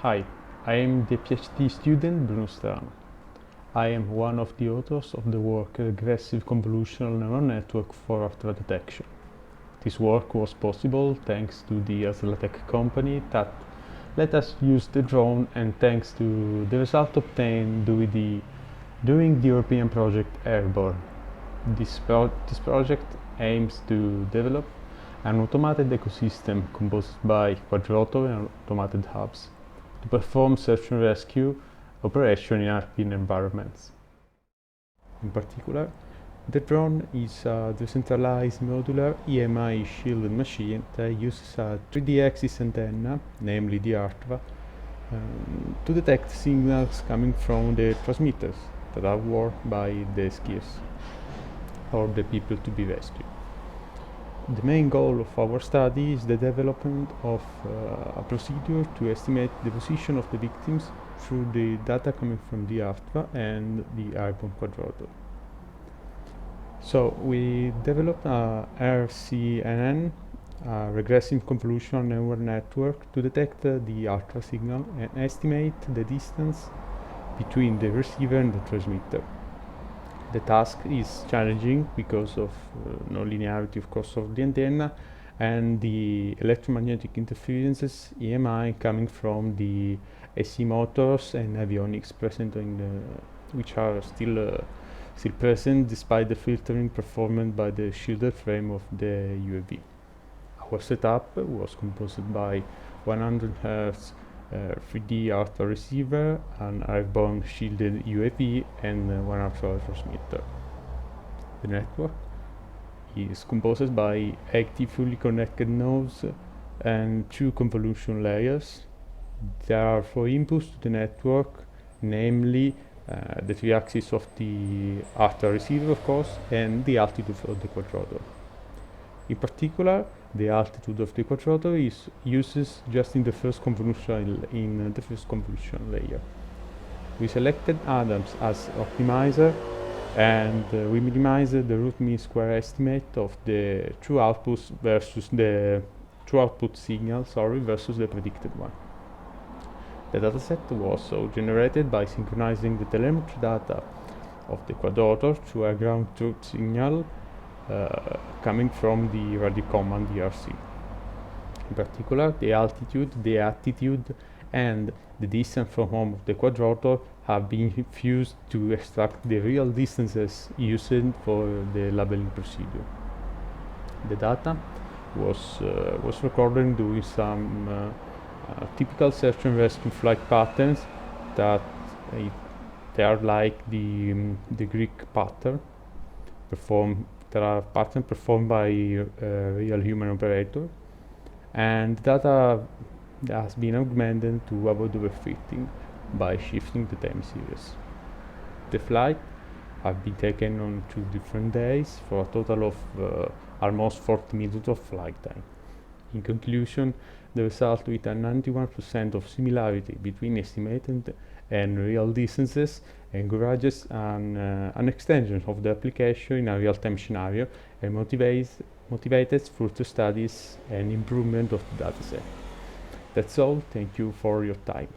Hi, I am the PhD student Bruno Strano. I am one of the authors of the work Regressive Convolutional Neural Network for ARTVA detection. This work was possible thanks to the Tech company that let us use the drone, and thanks to the result obtained during the European project Airborne. This project aims to develop an automated ecosystem composed by quadrotor and automated hubs to perform search and rescue operation in Alpine environments. In particular, the drone is a decentralized modular EMI shielded machine that uses a 3D axis antenna, namely the ARTVA, to detect signals coming from the transmitters that are worn by the skiers or the people to be rescued. The main goal of our study is the development of a procedure to estimate the position of the victims through the data coming from the ARTVA and the airborne quadrotor. So we developed a RCNN, a Regressive Convolutional Neural Network, to detect the ARTVA signal and estimate the distance between the receiver and the transmitter. The task is challenging because of non-linearity, of course, of the antenna and the electromagnetic interferences EMI coming from the AC motors and avionics present which are still present despite the filtering performed by the shielded frame of the UAV. Our setup was composed by 100 Hz 3D ARTVA receiver, an airborne shielded UAV, and one ARTVA transmitter. The network is composed by 80 fully connected nodes and 2 convolution layers. There are 4 inputs to the network, namely the 3 axes of the ARTVA receiver, of course, and the altitude of the quadrotor. In particular, the altitude of the quadrotor is uses just in the first convolution layer. We selected Adams as optimizer, and we minimized the root mean square estimate of the true outputs versus the true output signal, versus the predicted one. The dataset was so generated by synchronizing the telemetry data of the quadrotor to a ground truth signal coming from the radio command DRC. In particular, the altitude, the attitude, and the distance from home of the quadrotor have been fused to extract the real distances used for the labeling procedure. The data was recorded doing some typical search and rescue flight patterns that they are like the Greek pattern there are patterns performed by real human operator, and data has been augmented to avoid overfitting by shifting the time series. The flight have been taken on 2 different days for a total of almost 40 minutes of flight time. In conclusion, the result with a 91% of similarity between estimated and real distances encourages an extension of the application in a real-time scenario and motivates further studies and improvement of the dataset. That's all. Thank you for your time.